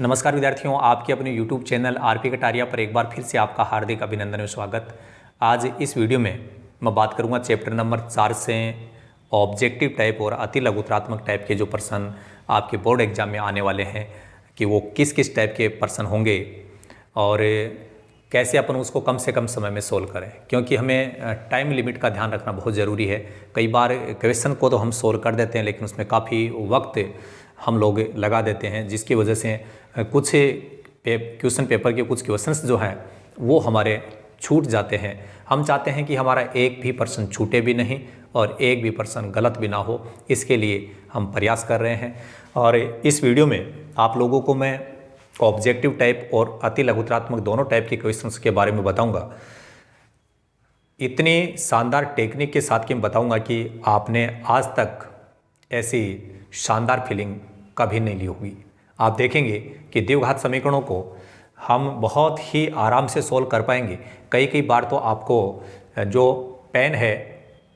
नमस्कार विद्यार्थियों, आपके अपने YouTube चैनल आरपी कटारिया पर एक बार फिर से आपका हार्दिक अभिनंदन और स्वागत। आज इस वीडियो में मैं बात करूंगा चैप्टर नंबर 4 से ऑब्जेक्टिव टाइप और अति लघुत्रात्मक टाइप के जो प्रश्न आपके बोर्ड एग्जाम में आने वाले हैं कि वो किस किस टाइप के प्रश्न होंगे और कैसे अपन उसको कम से कम समय में सोल्व करें, क्योंकि हमें टाइम लिमिट का ध्यान रखना बहुत ज़रूरी है। कई बार क्वेश्चन को तो हम सोल्व कर देते हैं लेकिन उसमें काफ़ी वक्त हम लोग लगा देते हैं, जिसकी वजह से कुछ क्वेश्चन पेपर के कुछ क्वेश्चंस जो हैं वो हमारे छूट जाते हैं। हम चाहते हैं कि हमारा एक भी प्रश्न छूटे भी नहीं और एक भी प्रश्न गलत भी ना हो, इसके लिए हम प्रयास कर रहे हैं। और इस वीडियो में आप लोगों को मैं ऑब्जेक्टिव टाइप और अति लघुत्रात्मक दोनों टाइप के क्वेश्चंस के बारे में बताऊंगा। इतनी शानदार टेक्निक के साथ कि मैं बताऊंगा कि आपने आज तक ऐसी शानदार फीलिंग कभी नहीं ली होगी। आप देखेंगे कि द्विघात समीकरणों को हम बहुत ही आराम से सोल्व कर पाएंगे। कई बार तो आपको जो पेन है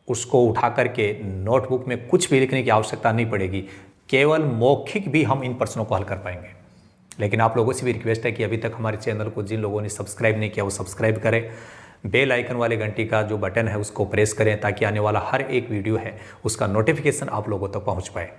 उसको उठा करके नोटबुक में कुछ भी लिखने की आवश्यकता नहीं पड़ेगी, केवल मौखिक भी हम इन प्रश्नों को हल कर पाएंगे। लेकिन आप लोगों से भी रिक्वेस्ट है कि अभी तक हमारे चैनल को जिन लोगों ने सब्सक्राइब नहीं किया वो सब्सक्राइब करें, बेल आइकन वाले घंटी का जो बटन है उसको प्रेस करें ताकि आने वाला हर एक वीडियो है उसका नोटिफिकेशन आप लोगों तक पहुँच पाए।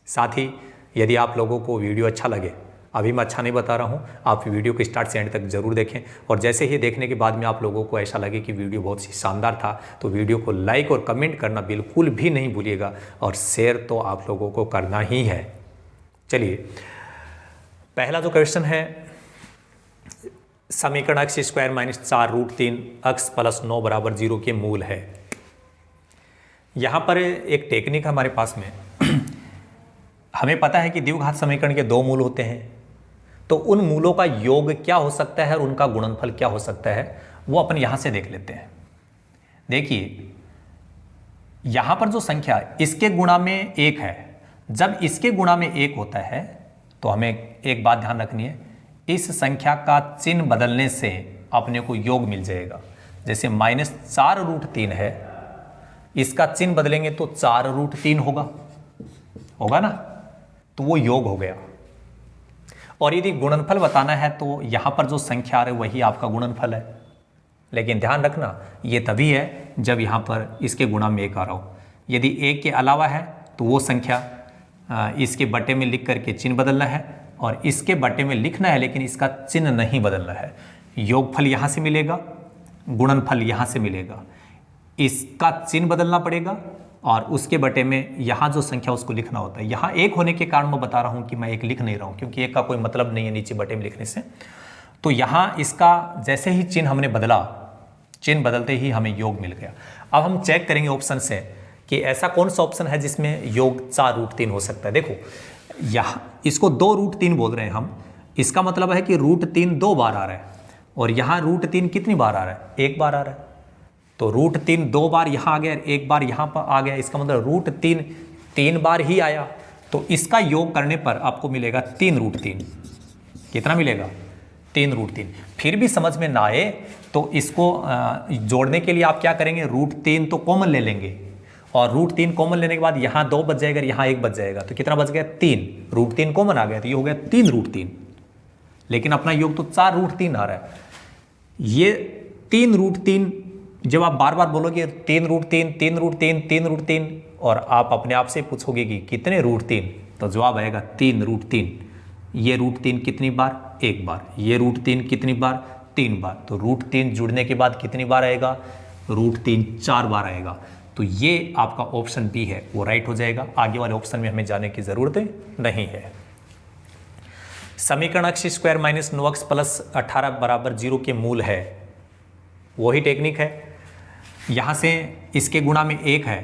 साथ ही यदि आप लोगों को वीडियो अच्छा लगे, अभी मैं अच्छा नहीं बता रहा हूँ, आप वीडियो को स्टार्ट से एंड तक जरूर देखें और जैसे ही देखने के बाद में आप लोगों को ऐसा लगे कि वीडियो बहुत ही शानदार था तो वीडियो को लाइक और कमेंट करना बिल्कुल भी नहीं भूलिएगा और शेयर तो आप लोगों को करना ही है। चलिए, पहला जो क्वेश्चन है, समीकरण x square minus 4√3 x plus 9 बराबर 0 के मूल है। यहाँ पर एक टेक्निक हमारे पास में हमें पता है कि द्विघात समीकरण के दो मूल होते हैं, तो उन मूलों का योग क्या हो सकता है और उनका गुणनफल क्या हो सकता है वो अपन यहां से देख लेते हैं। देखिए, यहां पर जो संख्या इसके गुणा में 1 है, जब इसके गुणा में 1 होता है तो हमें एक बात ध्यान रखनी है, इस संख्या का चिन्ह बदलने से अपने को योग मिल जाएगा। जैसे -4√3 है, इसका चिन्ह बदलेंगे तो 4√3 होगा ना, तो वो योग हो गया। और यदि गुणनफल बताना है तो यहां पर जो संख्या आ रही है वही आपका गुणनफल है। लेकिन ध्यान रखना, ये तभी है जब यहां पर इसके गुणा में 1 आ रहा हो। यदि 1 के अलावा है तो वो संख्या इसके बटे में लिख करके चिन्ह बदलना है और इसके बटे में लिखना है लेकिन इसका चिन्ह नहीं बदलना है। योगफल यहां से मिलेगा, गुणनफल यहां से मिलेगा, इसका चिन्ह बदलना पड़ेगा और उसके बटे में यहाँ जो संख्या उसको लिखना होता है। यहाँ 1 होने के कारण मैं बता रहा हूँ कि मैं 1 लिख नहीं रहा हूँ, क्योंकि 1 का कोई मतलब नहीं है नीचे बटे में लिखने से। तो यहाँ इसका जैसे ही चिन्ह हमने बदला, चिन्ह बदलते ही हमें योग मिल गया। अब हम चेक करेंगे ऑप्शन से कि ऐसा कौन सा ऑप्शन है जिसमें योग 4√3 हो सकता है। देखो, यहाँ इसको 2√3 बोल रहे हैं हम, इसका मतलब है कि √3 2 बार आ रहा है और यहाँ √3 कितनी बार आ रहा है? 1 बार आ रहा है। तो √3 2 बार यहाँ आ गया, 1 बार यहाँ पर आ गया, इसका मतलब √3 3 बार ही आया। तो इसका योग करने पर आपको मिलेगा 3√3। कितना मिलेगा? 3√3। फिर भी समझ में ना आए तो इसको जोड़ने के लिए आप क्या करेंगे, √3 तो कॉमन ले लेंगे और √3 कॉमन लेने के बाद यहाँ 2 बच जाएगा, यहाँ 1 बच जाएगा, तो कितना बच गया? 3। √3 कॉमन आ गया तो ये हो गया 3√3। लेकिन अपना योग तो 4√3 आ रहा है। ये 3√3 जब आप बार बार बोलोगे 3√3 3√3 3√3 और आप अपने आप से पूछोगे कि कितने √3, तो जवाब आएगा 3√3। ये √3 कितनी बार? 1 बार। ये √3 कितनी बार? 3 बार। तो √3 जुड़ने के बाद कितनी बार आएगा? √3 4 बार आएगा। तो ये आपका ऑप्शन बी है, वो राइट हो जाएगा। आगे वाले ऑप्शन में हमें जाने की जरूरत नहीं है। समीकरण x square minus 9x plus 18 बराबर 0 के मूल है, वही टेक्निक है। यहाँ से इसके गुणा में 1 है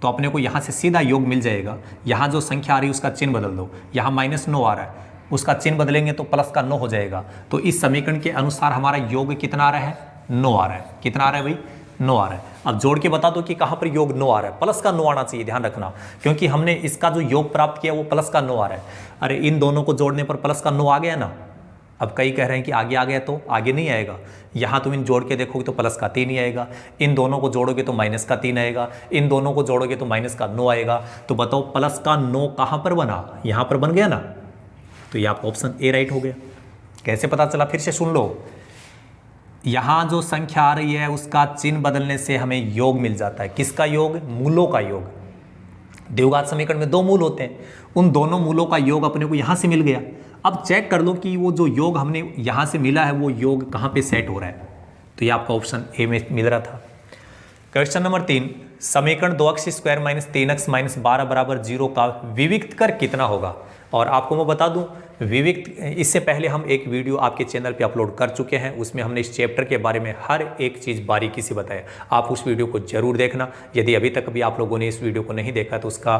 तो अपने को यहाँ से सीधा योग मिल जाएगा। यहाँ जो संख्या आ रही है उसका चिन्ह बदल दो, यहाँ -9 आ रहा है, उसका चिन्ह बदलेंगे तो प्लस का 9 हो जाएगा। तो इस समीकरण के अनुसार हमारा योग कितना आ रहा है? 9 आ रहा है। कितना आ रहा है भाई? 9 आ रहा है। अब जोड़ के बता दो कि कहाँ पर योग 9 आ रहा है। प्लस का 9 आना चाहिए, ध्यान रखना, क्योंकि हमने इसका जो योग प्राप्त किया वो प्लस का 9 आ रहा है। अरे इन दोनों को जोड़ने पर प्लस का 9 आ गया ना। अब कई कह रहे हैं कि आगे आ गया, तो आगे नहीं आएगा। यहाँ तुम इन जोड़ के देखोगे तो प्लस का 3 ही आएगा, इन दोनों को जोड़ोगे तो माइनस का 3 आएगा, इन दोनों को जोड़ोगे तो माइनस का 9 आएगा। तो बताओ प्लस का 9 कहाँ पर बना? यहाँ पर बन गया ना। तो ये आपका ऑप्शन ए राइट हो गया। कैसे पता चला, फिर से सुन लो। यहाँ जो संख्या आ रही है उसका चिन्ह बदलने से हमें योग मिल जाता है। किसका योग? मूलों का योग। द्विघात समीकरण में दो मूल होते हैं, उन दोनों मूलों का योग अपने को यहाँ से मिल गया। अब चेक कर लो कि वो जो योग हमने यहाँ से मिला है वो योग कहाँ पे सेट हो रहा है। तो ये आपका ऑप्शन ए में मिल रहा था। क्वेश्चन नंबर 3, समीकरण 2x² - 3x - 12 = 0 का विविक्त कर कितना होगा। और आपको मैं बता दूं, विविक्त इससे पहले हम एक वीडियो आपके चैनल पे अपलोड कर चुके हैं, उसमें हमने इस चैप्टर के बारे में हर एक चीज़ बारीकी से बताया। आप उस वीडियो को जरूर देखना। यदि अभी तक भी आप लोगों ने इस वीडियो को नहीं देखा तो उसका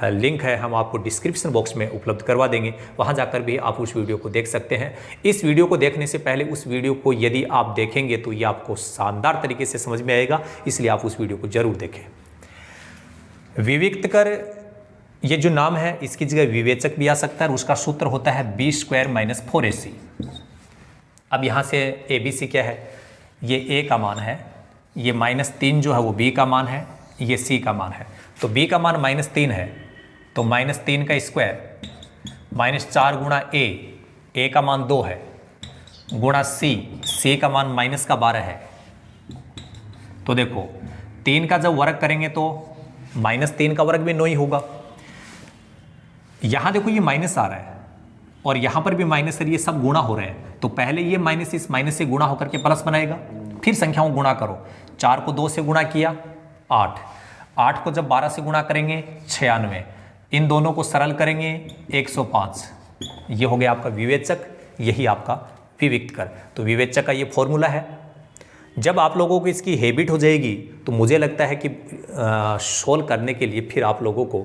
लिंक है, हम आपको डिस्क्रिप्शन बॉक्स में उपलब्ध करवा देंगे, वहाँ जाकर भी आप उस वीडियो को देख सकते हैं। इस वीडियो को देखने से पहले उस वीडियो को यदि आप देखेंगे तो ये आपको शानदार तरीके से समझ में आएगा, इसलिए आप उस वीडियो को जरूर देखें। विविक्त कर ये जो नाम है इसकी जगह विवेचक भी आ सकता है, उसका सूत्र होता है b² - 4ac। अब यहाँ से ABC क्या है, ये a का मान है, ये -3 जो है वो b का मान है, ये c का मान है। तो b का मान -3 है तो -3 का स्क्वायर -4 गुणा a का मान 2 है, गुणा c का मान -12 है। तो देखो 3 का जब वर्ग करेंगे तो -3 का वर्ग भी 9 ही होगा। यहां देखो ये माइनस आ रहा है और यहां पर भी माइनस है, ये सब गुणा हो रहे हैं। तो पहले ये माइनस इस माइनस से गुणा होकर के प्लस बनाएगा, फिर संख्याओं गुणा करो। 4 को 2 से गुणा किया 8 को जब 12 से गुणा करेंगे 96, इन दोनों को सरल करेंगे 105। ये हो गया आपका विवेचक, यही आपका विविक्त कर। तो विवेचक का ये फॉर्मूला है। जब आप लोगों को इसकी हैबिट हो जाएगी तो मुझे लगता है कि सोल्व करने के लिए फिर आप लोगों को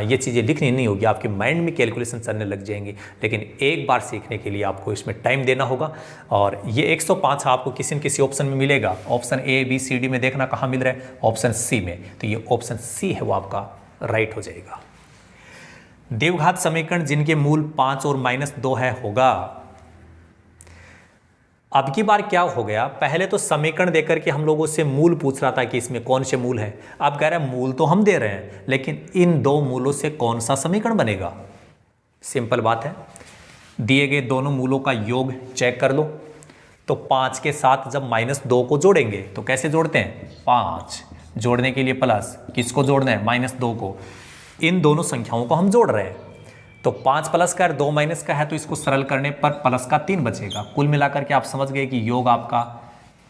ये चीज़ें लिखनी नहीं होगी, आपके माइंड में कैलकुलेशन चलने लग जाएंगी। लेकिन एक बार सीखने के लिए आपको इसमें टाइम देना होगा। और ये 105 आपको किसी न किसी ऑप्शन में मिलेगा। Option A B C D में देखना कहाँ मिल रहा है, ऑप्शन C में। तो ये ऑप्शन C है वो आपका राइट हो जाएगा। द्विघात समीकरण जिनके मूल 5 और -2 है होगा। अब की बार क्या हो गया, पहले तो समीकरण देकर के हम लोगों से मूल पूछ रहा था कि इसमें कौन से मूल है। अब कह रहा है मूल तो हम दे रहे हैं लेकिन इन दो मूलों से कौन सा समीकरण बनेगा। सिंपल बात है, दिए गए दोनों मूलों का योग चेक कर लो। तो 5 के साथ जब -2 को जोड़ेंगे तो कैसे जोड़ते हैं, 5 जोड़ने के लिए प्लस, किसको जोड़ना है, -2 को। इन दोनों संख्याओं को हम जोड़ रहे हैं। तो 5 प्लस का 2 माइनस का है तो इसको सरल करने पर प्लस का 3 बचेगा। कुल मिलाकर के आप समझ गए कि योग आपका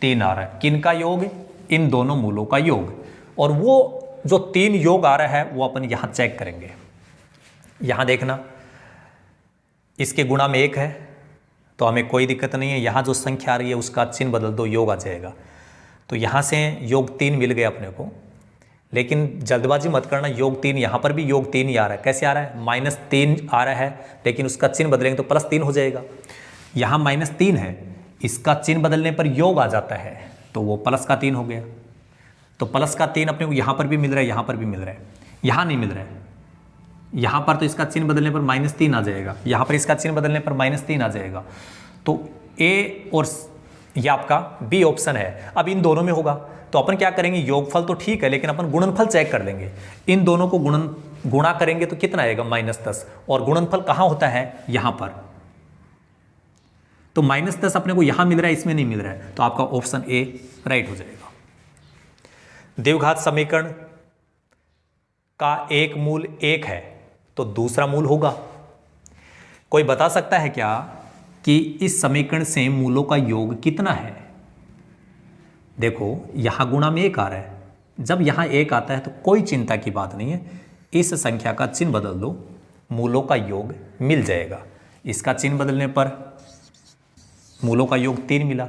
3 आ रहा है। किन का योग, इन दोनों मूलों का योग। और वो जो 3 योग आ रहा है वो अपन यहाँ चेक करेंगे। यहाँ देखना, इसके गुणा में 1 है तो हमें कोई दिक्कत नहीं है। यहाँ जो संख्या आ रही है उसका चिन्ह बदल दो, योग आ जाएगा। तो यहाँ से योग 3 मिल गया अपने को। लेकिन जल्दबाजी मत करना, योग 3 यहाँ पर भी योग 3 ही आ रहा है। कैसे आ रहा है, -3 आ रहा है लेकिन उसका चिन्ह बदलेंगे तो +3 हो जाएगा। यहाँ -3 है, इसका चिन्ह बदलने पर योग आ जाता है तो वो +3 हो गया। तो +3 अपने को यहाँ पर भी मिल रहा है, यहाँ पर भी मिल रहा है, यहाँ नहीं मिल रहा है। यहाँ पर तो इसका चिन्ह बदलने पर -3 आ जाएगा, यहाँ पर इसका चिन्ह बदलने पर -3 आ जाएगा। तो ए और ये आपका बी ऑप्शन है। अब इन दोनों में होगा तो अपन क्या करेंगे, योगफल तो ठीक है लेकिन अपन गुणनफल चेक कर लेंगे। इन दोनों को गुणा करेंगे तो कितना आएगा, -10। और गुणनफल कहाँ होता है, यहाँ पर। तो -10 अपने को यहाँ मिल रहा है, इसमें नहीं मिल रहा है। तो आपका ऑप्शन ए राइट हो जाएगा। द्विघात समीकरण का एक मूल 1 है तो दूसरा मूल होगा। कोई बता सकता है क्या कि इस समीकरण से मूलों का योग कितना है। देखो यहां गुणा में 1 आ रहा है, जब यहां 1 आता है तो कोई चिंता की बात नहीं है, इस संख्या का चिन्ह बदल दो, मूलों का योग मिल जाएगा। इसका चिन्ह बदलने पर मूलों का योग 3 मिला।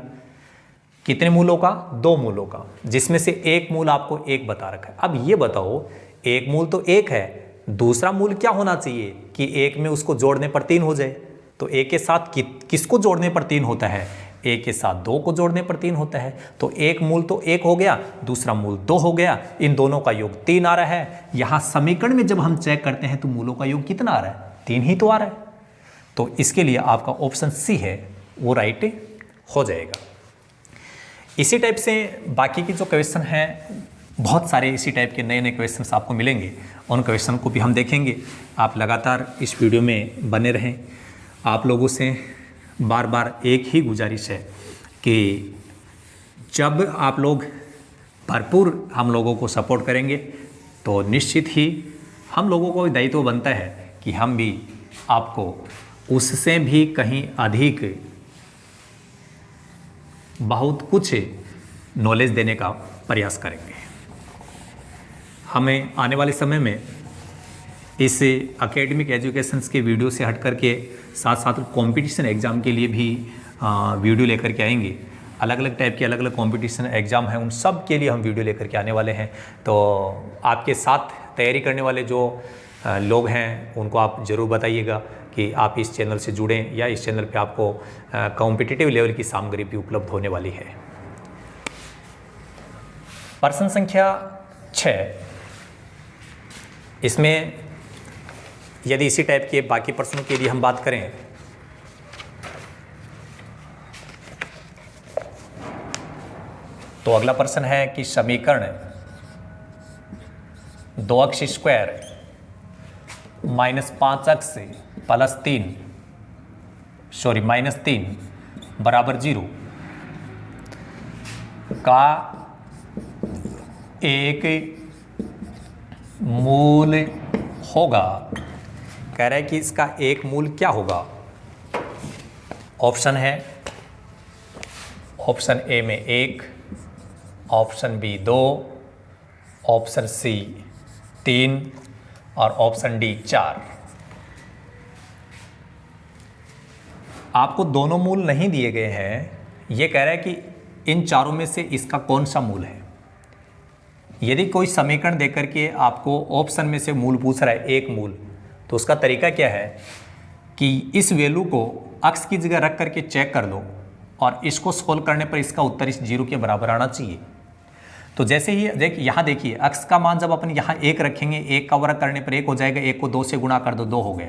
कितने मूलों का, 2 मूलों का, जिसमें से एक मूल आपको 1 बता रखा है। अब ये बताओ, एक मूल तो 1 है, दूसरा मूल क्या होना चाहिए कि 1 में उसको जोड़ने पर 3 हो जाए। तो 1 के साथ किसको जोड़ने पर 3 होता है, 1 के साथ 2 को जोड़ने पर 3 होता है। तो एक मूल तो 1 हो गया, दूसरा मूल 2 हो गया, इन दोनों का योग 3 आ रहा है। यहाँ समीकरण में जब हम चेक करते हैं तो मूलों का योग कितना आ रहा है, 3 ही तो आ रहा है। तो इसके लिए आपका ऑप्शन सी है वो राइट हो जाएगा। इसी टाइप से बाकी की जो क्वेश्चन हैं, बहुत सारे इसी टाइप के नए नए क्वेश्चन आपको मिलेंगे, उन क्वेश्चन को भी हम देखेंगे। आप लगातार इस वीडियो में बने रहें आप लोगों से बार बार एक ही गुजारिश है कि जब आप लोग भरपूर हम लोगों को सपोर्ट करेंगे तो निश्चित ही हम लोगों को दायित्व बनता है कि हम भी आपको उससे भी कहीं अधिक बहुत कुछ नॉलेज देने का प्रयास करेंगे। हमें आने वाले समय में इस एकेडमिक एजुकेशंस के वीडियो से हट कर के साथ साथ कंपटीशन एग्ज़ाम के लिए भी वीडियो लेकर के आएंगे। अलग अलग टाइप के अलग अलग कंपटीशन एग्ज़ाम हैं, उन सब के लिए हम वीडियो लेकर के आने वाले हैं। तो आपके साथ तैयारी करने वाले जो लोग हैं उनको आप ज़रूर बताइएगा कि आप इस चैनल से जुड़ें या इस चैनल पे आपको कॉम्पिटिटिव लेवल की सामग्री भी उपलब्ध होने वाली है। प्रश्न संख्या 6, इसमें यदि इसी टाइप के बाकी प्रश्नों के लिए हम बात करें तो अगला प्रश्न है कि समीकरण 2x स्क्वायर -5x -3 बराबर 0 का एक मूल होगा। कह रहा है कि इसका एक मूल क्या होगा। ऑप्शन है, ऑप्शन ए में 1, ऑप्शन बी 2, ऑप्शन सी 3 और ऑप्शन डी 4। आपको दोनों मूल नहीं दिए गए हैं। ये कह रहा है कि इन चारों में से इसका कौन सा मूल है। यदि कोई समीकरण देकर के आपको ऑप्शन में से मूल पूछ रहा है, एक मूल, तो उसका तरीका क्या है कि इस वैल्यू को x की जगह रख करके चेक कर लो और इसको सोल्व करने पर इसका उत्तर इस 0 के बराबर आना चाहिए। तो जैसे ही यहाँ देखिए x का मान जब अपन यहाँ 1 रखेंगे, 1 का वर्ग करने पर 1 हो जाएगा, 1 को 2 से गुणा कर दो, 2 हो गया।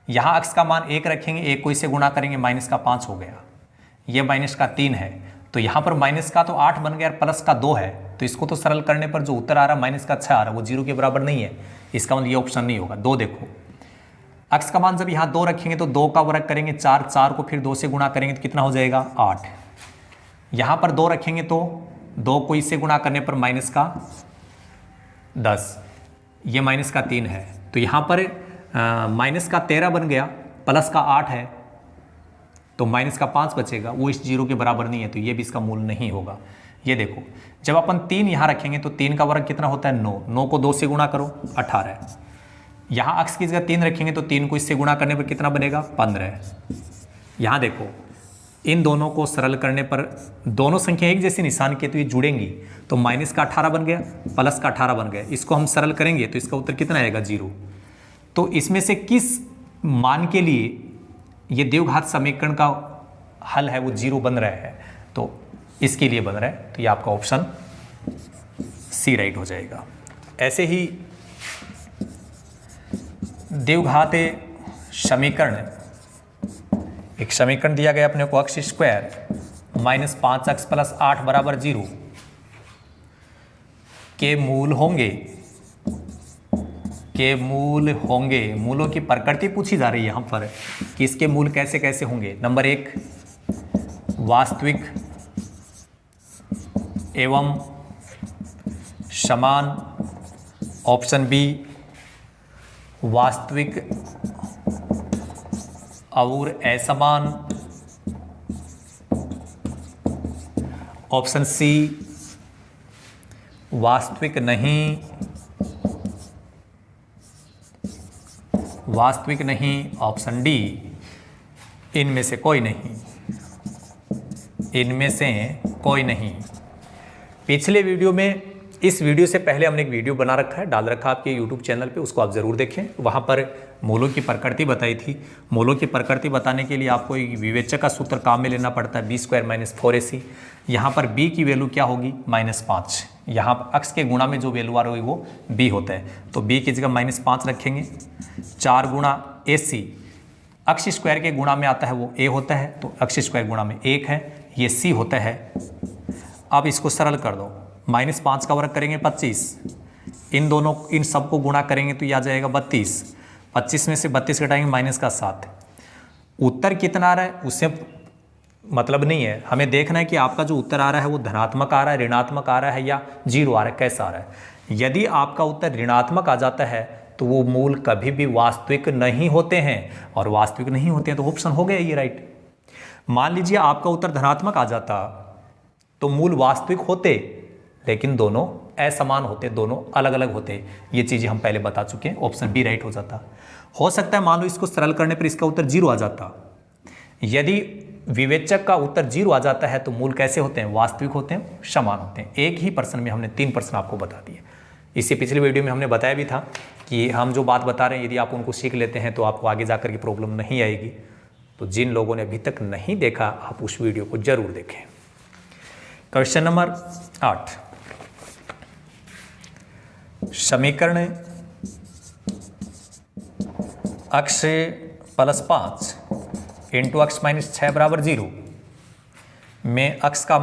यहाँ x का मान 1 रखेंगे, 1 को इससे गुणा करेंगे, माइनस का 5 हो गया, ये माइनस का 3 है। तो यहाँ पर माइनस का तो 8 बन गया और प्लस का 2 है, तो इसको तो सरल करने पर जो उत्तर आ रहा है माइनस का 6 आ रहा है, वो 0 के बराबर नहीं है। इसका मतलब ये ऑप्शन नहीं होगा। 2 देखो, x का मान जब यहाँ 2 रखेंगे तो 2 का वर्ग करेंगे 4, 4 को फिर 2 से गुणा करेंगे तो कितना हो जाएगा 8। यहाँ पर 2 रखेंगे तो 2 को इससे गुणा करने पर माइनस का 10, ये माइनस का 3 है। तो यहाँ पर माइनस का 13 बन गया, प्लस का 8 है, तो माइनस का 5 बचेगा, वो इस 0 के बराबर नहीं है, तो ये भी इसका मूल नहीं होगा। ये देखो, जब अपन 3 यहाँ रखेंगे तो 3 का वर्ग कितना होता है 9, 9 को 2 से गुणा करो 18। यहाँ x की जगह 3 रखेंगे तो 3 को इससे गुणा करने पर कितना बनेगा 15। यहाँ देखो, इन दोनों को सरल करने पर दोनों संख्या एक जैसे निशान के तो ये जुड़ेंगी, तो माइनस का 18 बन गया, प्लस का 18 बन गया। इसको हम सरल करेंगे तो इसका उत्तर कितना आएगा 0। तो इसमें से किस मान के लिए ये द्विघात समीकरण का हल है वो 0 बन रहा है, तो इसके लिए बन रहा है, तो ये आपका ऑप्शन सी राइट हो जाएगा। ऐसे ही द्विघात समीकरण, एक समीकरण दिया गया अपने को x स्क्वायर -5x + 8 बराबर 0 के मूल होंगे। मूलों की प्रकृति पूछी जा रही है यहाँ पर कि इसके मूल कैसे कैसे होंगे। नंबर 1, वास्तविक एवं समान। ऑप्शन बी, वास्तविक और असमान। ऑप्शन सी, वास्तविक नहीं, ऑप्शन डी, इनमें से कोई नहीं। पिछले वीडियो में, इस वीडियो से पहले हमने एक वीडियो बना रखा है, डाल रखा आपके यूट्यूब चैनल पे, उसको आप ज़रूर देखें। वहाँ पर मूलों की प्रकृति बताई थी। मूलों की प्रकृति बताने के लिए आपको एक विवेचक का सूत्र काम में लेना पड़ता है, b² - 4ac। यहाँ पर b की वैल्यू क्या होगी -5। यहाँ x के गुणा में जो वैल्यू आ रही है वो b होता है, तो b की जगह -5 रखेंगे। 4 गुणा ac, x स्क्वायर के गुणा में आता है वो a होता है, तो x स्क्वायर गुणा में 1 है, ये c होता है। अब इसको सरल कर दो, -5 का वर्ग करेंगे 25, इन सब को गुणा करेंगे तो ये आ जाएगा 32। 25 में से 32 घटाएंगे -7, उत्तर कितना आ रहा है उससे मतलब नहीं है, हमें देखना है कि आपका जो उत्तर आ रहा है वो धनात्मक आ रहा है, ऋणात्मक आ रहा है या जीरो आ रहा है, कैसा आ रहा है। यदि आपका उत्तर ऋणात्मक आ जाता है तो वो मूल कभी भी वास्तविक नहीं होते हैं, और वास्तविक नहीं होते हैं तो ऑप्शन हो गया ये राइट। मान लीजिए आपका उत्तर धनात्मक आ जाता तो मूल वास्तविक होते, लेकिन दोनों असमान होते, दोनों अलग अलग होते। ये चीज़ें हम पहले बता चुके हैं, ऑप्शन बी राइट हो जाता। हो सकता है मान लो इसको सरल करने पर इसका उत्तर जीरो आ जाता। यदि विवेचक का उत्तर जीरो आ जाता है तो मूल कैसे होते हैं, वास्तविक होते हैं, समान होते हैं। एक ही प्रश्न में हमने 3 प्रश्न आपको बता दिए। इससे पिछले वीडियो में हमने बताया भी था कि हम जो बात बता रहे हैं यदि आप उनको सीख लेते हैं तो आपको आगे जाकर की प्रॉब्लम नहीं आएगी। तो जिन लोगों ने अभी तक नहीं देखा आप उस वीडियो को जरूर देखें। क्वेश्चन नंबर 8, समीकरण x + 5 इंटू x - 6 = 0 में x का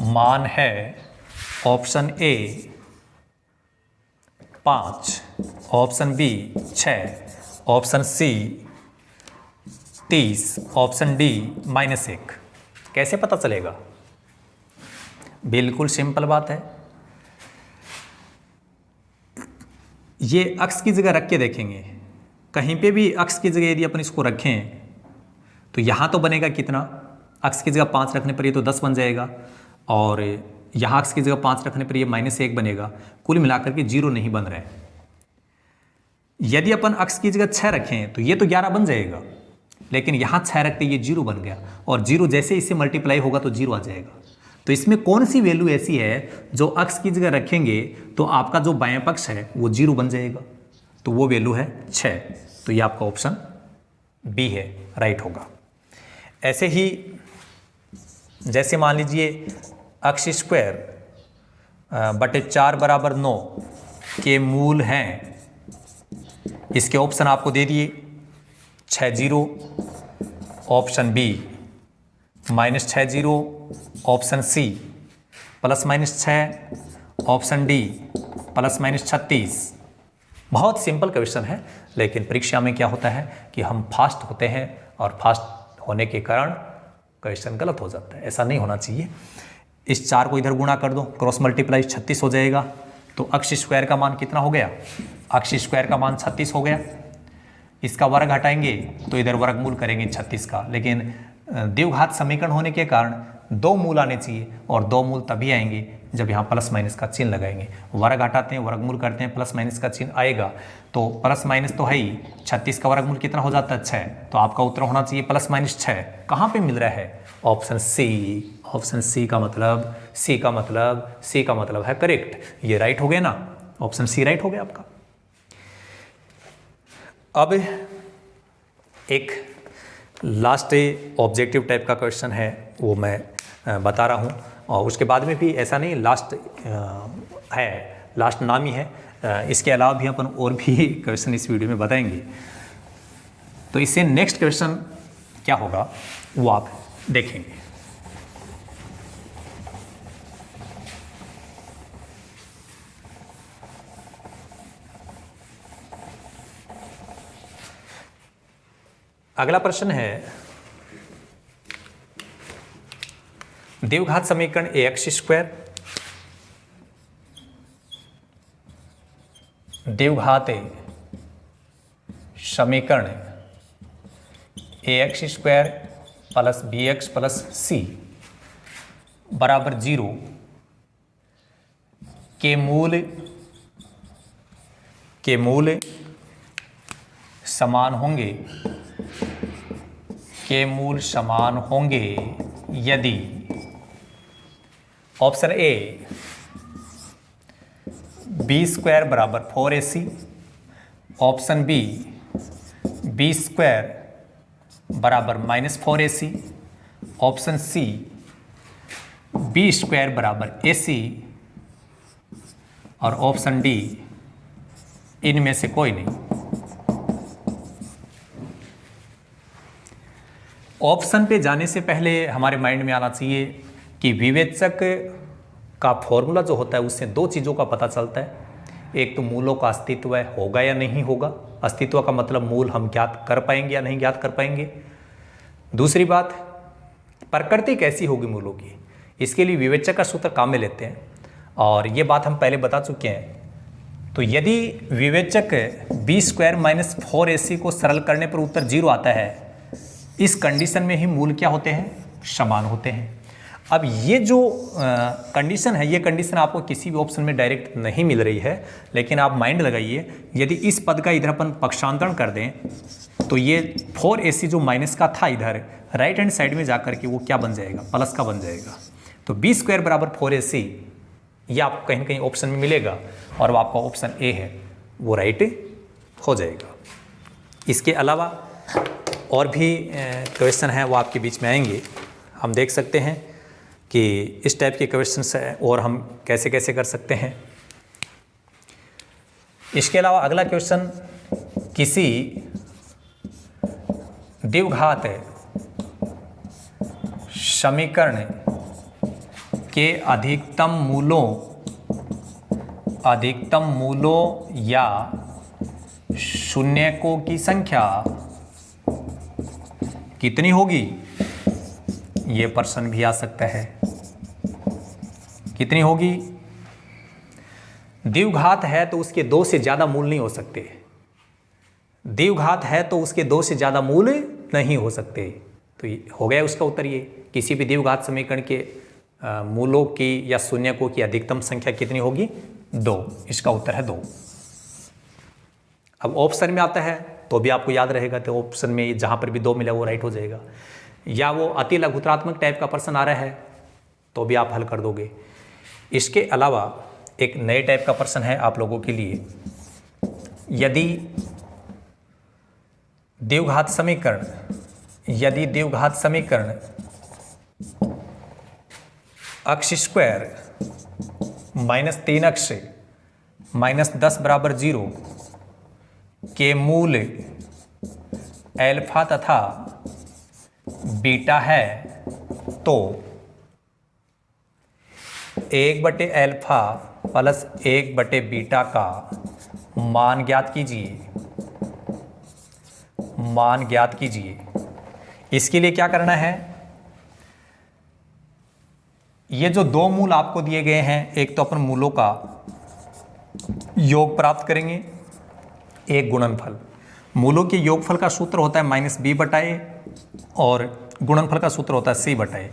मान है option A 5, option B 6, option C 30, option D -1। कैसे पता चलेगा? बिल्कुल सिंपल बात है, ये अक्स की जगह रख के देखेंगे। कहीं पे भी अक्स की जगह यदि अपन इसको रखें तो यहाँ तो बनेगा कितना, अक्स की जगह 5 रखने पर ये तो 10 बन जाएगा, और यहाँ अक्स की जगह 5 रखने पर ये -1 बनेगा। कुल मिलाकर के 0 नहीं बन रहे हैं। यदि अपन अक्स की जगह 6 रखें तो ये तो 11 बन जाएगा, लेकिन यहाँ 6 रखते ये 0 बन गया, और 0 जैसे इससे मल्टीप्लाई होगा तो 0 आ जाएगा। तो इसमें कौन सी वैल्यू ऐसी है जो अक्स की जगह रखेंगे तो आपका जो बायां पक्ष है वो 0 बन जाएगा? तो वो वैल्यू है 6। तो ये आपका ऑप्शन बी है, राइट होगा। ऐसे ही जैसे मान लीजिए x² बटे 4 = 9 के मूल हैं, इसके ऑप्शन आपको दे दिए 6 0, option B -6 0, option C +-6, option D +-36। बहुत सिंपल क्वेश्चन है, लेकिन परीक्षा में क्या होता है कि हम फास्ट होते हैं और फास्ट होने के कारण क्वेश्चन गलत हो जाता है। ऐसा नहीं होना चाहिए। इस 4 को इधर गुणा कर दो, क्रॉस मल्टीप्लाई 36 हो जाएगा। तो x² का मान कितना हो गया, x² का मान 36 हो गया। इसका वर्ग हटाएंगे तो इधर वर्गमूल करेंगे 36 का, लेकिन द्विघात समीकरण होने के कारण 2 मूल आने चाहिए, और 2 मूल तभी आएंगे जब यहाँ +- का चिन्ह लगाएंगे। वर्ग हटाते हैं, वर्गमूल करते हैं, +- का चिन्ह आएगा, तो +- तो है ही। 36 का वर्गमूल कितना हो जाता है, 6। तो आपका उत्तर होना चाहिए +-6। कहाँ पे मिल रहा है, ऑप्शन सी। ऑप्शन सी का मतलब है करेक्ट। ये राइट हो गया ना, ऑप्शन सी राइट हो गया आपका। अब एक लास्ट ऑब्जेक्टिव टाइप का क्वेश्चन है, वो मैं बता रहा हूँ, और उसके बाद में भी ऐसा नहीं लास्ट है, लास्ट नाम ही है। इसके अलावा भी अपन और भी क्वेश्चन इस वीडियो में बताएंगे। तो इससे नेक्स्ट क्वेश्चन क्या होगा वो आप देखेंगे। अगला प्रश्न है, द्विघात समीकरण ax², द्विघात समीकरण ax² + bx + c = 0 के मूल समान होंगे यदि option A b² = 4ac, option B b² = -4ac, option C b² = ac, और ऑप्शन डी इनमें से कोई नहीं। ऑप्शन पे जाने से पहले हमारे माइंड में आना चाहिए कि विवेचक का फॉर्मूला जो होता है उससे 2 चीज़ों का पता चलता है। एक तो मूलों का अस्तित्व होगा या नहीं होगा, अस्तित्व का मतलब मूल हम ज्ञात कर पाएंगे या नहीं ज्ञात कर पाएंगे। दूसरी बात, प्रकृति कैसी होगी मूलों की, इसके लिए विवेचक का सूत्र काम में लेते हैं, और ये बात हम पहले बता चुके हैं। तो यदि विवेचक b² - 4ac को सरल करने पर उत्तर 0 आता है, इस कंडीशन में ही मूल क्या होते हैं, समान होते हैं। अब ये जो कंडीशन है, ये कंडीशन आपको किसी भी ऑप्शन में डायरेक्ट नहीं मिल रही है, लेकिन आप माइंड लगाइए, यदि इस पद का इधर अपन पक्षांतरण कर दें तो ये 4ac जो माइनस का था इधर राइट हैंड साइड में जाकर के वो क्या बन जाएगा, प्लस का बन जाएगा। तो b² = 4ac ये आपको कहीं ना कहीं ऑप्शन में मिलेगा, और वो आपका ऑप्शन ए है, वो राइट हो जाएगा। इसके अलावा और भी क्वेश्चन हैं, वो आपके बीच में आएंगे। हम देख सकते हैं कि इस टाइप के क्वेश्चंस है और हम कैसे कैसे कर सकते हैं। इसके अलावा अगला क्वेश्चन, किसी द्विघात समीकरण के अधिकतम मूलों या शून्यकों की संख्या कितनी होगी, ये प्रश्न भी आ सकता है। कितनी होगी? द्विघात है तो उसके 2 से ज़्यादा मूल नहीं हो सकते। द्विघात है तो उसके 2 से ज़्यादा मूल नहीं हो सकते। तो हो गया उसका उत्तर ये, किसी भी द्विघात समीकरण के मूलों की या शून्यकों की अधिकतम संख्या कितनी होगी, 2। इसका उत्तर है 2। अब ऑप्शन में आता है तो भी आपको याद रहेगा, तो ऑप्शन में जहाँ पर भी 2 मिला वो राइट हो जाएगा। या वो अति लघुत्रात्मक टाइप का प्रश्न आ रहा है तो भी आप हल कर दोगे। इसके अलावा एक नए टाइप का प्रश्न है आप लोगों के लिए, यदि द्विघात समीकरण x² - 3x - 10 = 0 के मूल अल्फा तथा बीटा है, तो 1/α + 1/बीटा का मान ज्ञात कीजिए। इसके लिए क्या करना है, ये जो 2 मूल आपको दिए गए हैं, एक तो अपन मूलों का योग प्राप्त करेंगे, एक गुणनफल। मूलों के योगफल का सूत्र होता है -b/a और गुणनफल का सूत्र होता है c/a।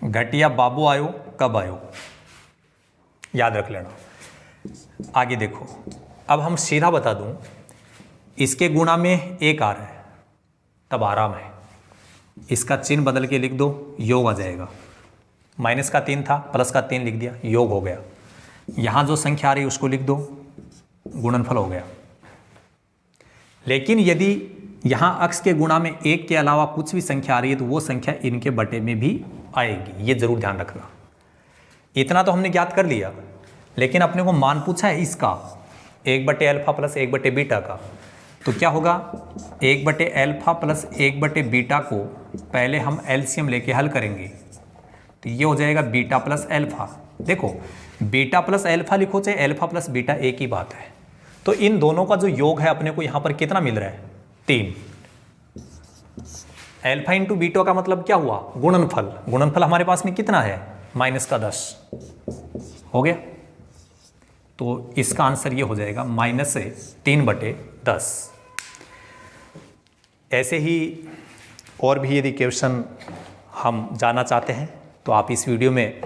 घटिया बाबू आयो कब आयो, याद रख लेना। आगे देखो, अब हम सीधा बता दूं, इसके गुणा में 1 आ रहा है तब आराम है, इसका चिन्ह बदल के लिख दो, योग आ जाएगा। माइनस का 3 था, प्लस का 3 लिख दिया, योग हो गया। यहाँ जो संख्या आ रही है उसको लिख दो, गुणनफल हो गया। लेकिन यदि यहाँ अक्स के गुणा में 1 के अलावा कुछ भी संख्या आ रही है तो वो संख्या इनके बटे में भी आएगी, ये जरूर ध्यान रखना। इतना तो हमने ज्ञात कर लिया, लेकिन अपने को मान पूछा है इसका 1/α + 1/बीटा का, तो क्या होगा, 1/α + 1/बीटा को पहले हम एलसीएम लेके हल करेंगे, तो ये हो जाएगा बीटा + अल्फा। देखो बीटा + अल्फा लिखो चाहे अल्फा + बीटा, एक ही बात है। तो इन दोनों का जो योग है अपने को यहाँ पर कितना मिल रहा है, 3। अल्फा इंटू बीटा का मतलब क्या हुआ, गुणनफल। गुणनफल हमारे पास में कितना है, -10 हो गया। तो इसका आंसर ये हो जाएगा -3/10। ऐसे ही और भी यदि क्वेश्चन हम जानना चाहते हैं तो आप इस वीडियो में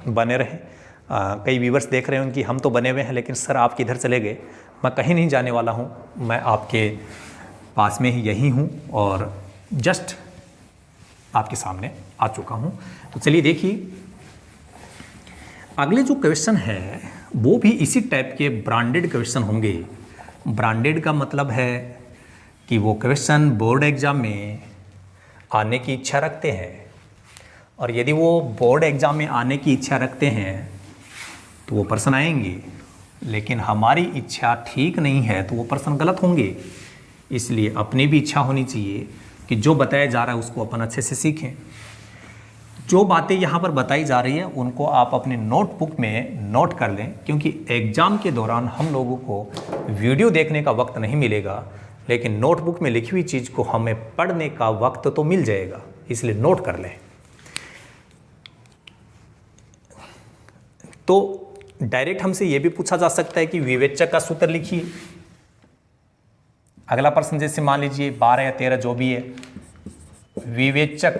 बने रहें। कई व्यूवर्स देख रहे हैं उनकी हम तो बने हुए हैं, लेकिन सर आप किधर चले गए। मैं कहीं नहीं जाने वाला हूं, मैं आपके पास में ही यही हूं और जस्ट आपके सामने आ चुका हूं। तो चलिए देखिए, अगले जो क्वेश्चन है वो भी इसी टाइप के ब्रांडेड क्वेश्चन होंगे। ब्रांडेड का मतलब है कि वो क्वेश्चन बोर्ड एग्जाम में आने की इच्छा रखते हैं, और यदि वो बोर्ड एग्जाम में आने की इच्छा रखते हैं तो वो प्रश्न आएंगे, लेकिन हमारी इच्छा ठीक नहीं है तो वो प्रश्न गलत होंगे। इसलिए अपनी भी इच्छा होनी चाहिए कि जो बताया जा रहा है उसको अपन अच्छे से सीखें। जो बातें यहाँ पर बताई जा रही है उनको आप अपने नोटबुक में नोट कर लें, क्योंकि एग्ज़ाम के दौरान हम लोगों को वीडियो देखने का वक्त नहीं मिलेगा। लेकिन नोटबुक में लिखी हुई चीज़ को हमें पढ़ने का वक्त तो मिल जाएगा, इसलिए नोट कर लें। तो डायरेक्ट हमसे यह भी पूछा जा सकता है कि विवेचक का सूत्र लिखिए। अगला प्रश्न जैसे मान लीजिए 12 या 13 जो भी है, विवेचक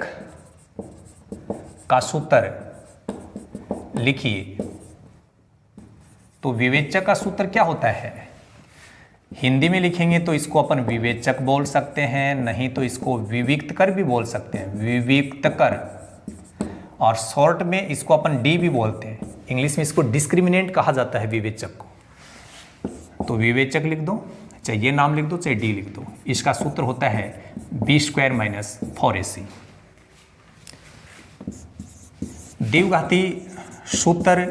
का सूत्र लिखिए। तो विवेचक का सूत्र क्या होता है? हिंदी में लिखेंगे तो इसको अपन विवेचक बोल सकते हैं, नहीं तो इसको विविक्त कर भी बोल सकते हैं, विविक्त कर, और शॉर्ट में इसको अपन डी भी बोलते हैं। इंग्लिश में इसको डिस्क्रिमिनेंट कहा जाता है विवेचक को। तो विवेचक लिख दो, चाहे ये नाम लिख दो चाहे डी लिख दो। इसका सूत्र होता है b² - 4ac। द्विघाती सूत्र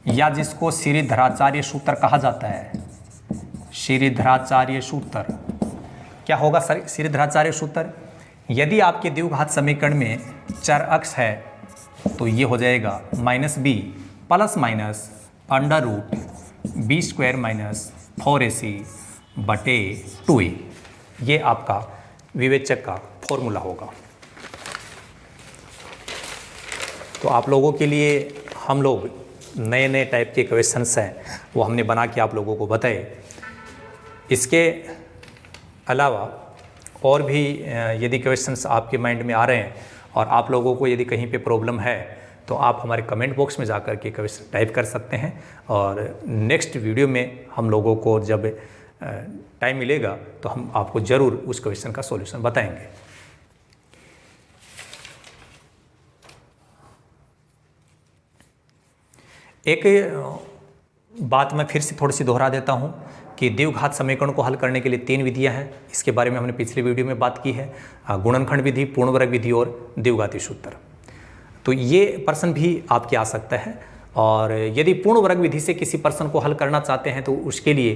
या जिसको श्रीधराचार्य सूत्र कहा जाता है, श्रीधराचार्य सूत्र क्या होगा सर? श्रीधराचार्य सूत्र, यदि आपके द्विघात समीकरण में चर अक्ष है तो ये हो जाएगा -b ± √b² - 4ac बटे 2a। ये आपका विवेचक का फॉर्मूला होगा। तो आप लोगों के लिए हम लोग नए नए टाइप के क्वेश्चंस हैं वो हमने बना के आप लोगों को बताए। इसके अलावा और भी यदि क्वेश्चंस आपके माइंड में आ रहे हैं और आप लोगों को यदि कहीं पे प्रॉब्लम है तो आप हमारे कमेंट बॉक्स में जाकर के क्वेश्चन टाइप कर सकते हैं, और नेक्स्ट वीडियो में हम लोगों को जब टाइम मिलेगा तो हम आपको ज़रूर उस क्वेश्चन का सॉल्यूशन बताएंगे। एक बात मैं फिर से थोड़ी सी दोहरा देता हूँ कि द्विघात समीकरण को हल करने के लिए 3 विधियाँ हैं। इसके बारे में हमने पिछली वीडियो में बात की है, गुणनखंड विधि, पूर्ण वर्ग विधि और द्विघाती सूत्र। तो ये प्रश्न भी आपके आ सकता है, और यदि पूर्ण वर्ग विधि से किसी प्रश्न को हल करना चाहते हैं तो उसके लिए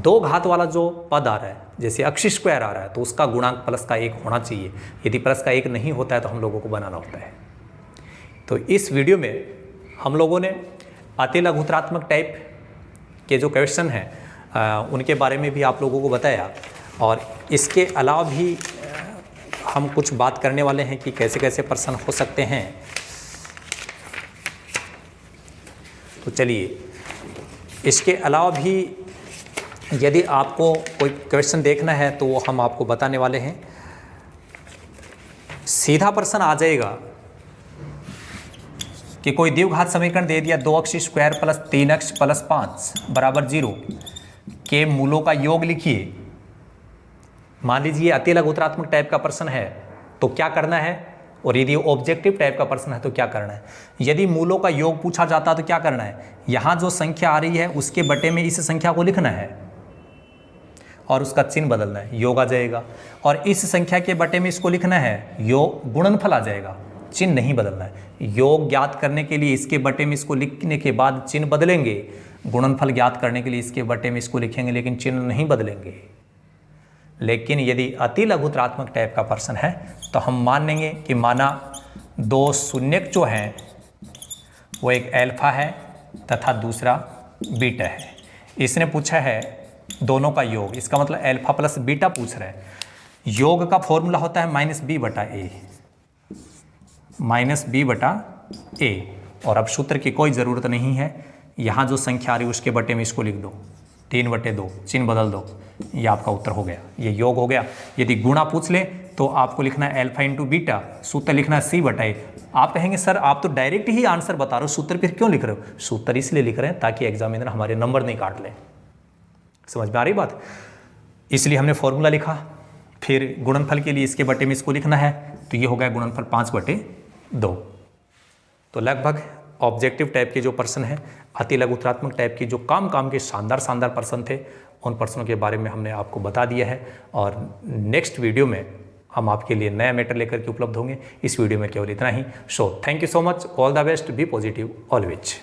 2 घात वाला जो पद आ रहा है, जैसे अक्ष स्क्वायर आ रहा है, तो उसका गुणांक +1 होना चाहिए। यदि +1 नहीं होता है तो हम लोगों को बनाना होता है। तो इस वीडियो में हम लोगों ने अति लघुत्रात्मक टाइप के जो क्वेश्चन हैं उनके बारे में भी आप लोगों को बताया, और इसके अलावा भी हम कुछ बात करने वाले हैं कि कैसे कैसे प्रश्न हो सकते हैं। तो चलिए, इसके अलावा भी यदि आपको कोई क्वेश्चन देखना है तो वो हम आपको बताने वाले हैं। सीधा प्रश्न आ जाएगा कि कोई द्विघात समीकरण दे दिया 2x² + 3x + 5 = 0 के मूलों का योग लिखिए। मान लीजिए अति लघुत्रात्मक टाइप का प्रश्न है तो क्या करना है, और यदि ऑब्जेक्टिव टाइप का प्रश्न है तो क्या करना है। यदि मूलों का योग पूछा जाता तो क्या करना है, यहाँ जो संख्या आ रही है उसके बटे में इस संख्या को लिखना है और उसका चिन्ह बदलना है, योग आ जाएगा। और इस संख्या के बटे में इसको लिखना है, योग गुणनफल आ जाएगा, चिन्ह नहीं बदलना है। योग ज्ञात करने के लिए इसके बटे में इसको लिखने के बाद चिन्ह बदलेंगे, गुणनफल ज्ञात करने के लिए इसके बटे में इसको लिखेंगे लेकिन चिन्ह नहीं बदलेंगे। लेकिन यदि अति लघुत्रात्मक टाइप का प्रश्न है तो हम मान लेंगे कि माना 2 शून्यक जो हैं वो एक अल्फा है तथा दूसरा बीटा है। इसने पूछा है दोनों का योग, इसका मतलब अल्फा + बीटा पूछ रहा है। योग का फॉर्मूला होता है -b/a, -b/a। और अब सूत्र की कोई ज़रूरत नहीं है, यहाँ जो संख्या आ रही है उसके बटे में इसको लिख दो, 3/2, चिन्ह बदल दो, ये आपका उत्तर हो गया, ये योग हो गया। यदि गुणा पूछ ले तो आपको लिखना है अल्फा × बीटा, सूत्र लिखना है c/a। आप कहेंगे सर आप तो डायरेक्ट ही आंसर बता रहे हो, सूत्र फिर क्यों लिख रहे हो? सूत्र इसलिए लिख रहे हैं ताकि एग्जामिनर हमारे नंबर नहीं काट ले। समझ में आ रही बात? इसलिए हमने फॉर्मूला लिखा, फिर गुणनफल के लिए इसके बटे में इसको लिखना है, तो ये हो गया गुणनफल 5/2। तो लगभग ऑब्जेक्टिव टाइप के जो प्रश्न हैं, अति लघुत्रात्मक टाइप की जो काम के शानदार प्रश्न थे, उन प्रश्नों के बारे में हमने आपको बता दिया है। और नेक्स्ट वीडियो में हम आपके लिए नया मैटर लेकर के उपलब्ध होंगे। इस वीडियो में केवल इतना ही। So thank you so much, all the best, be positive always.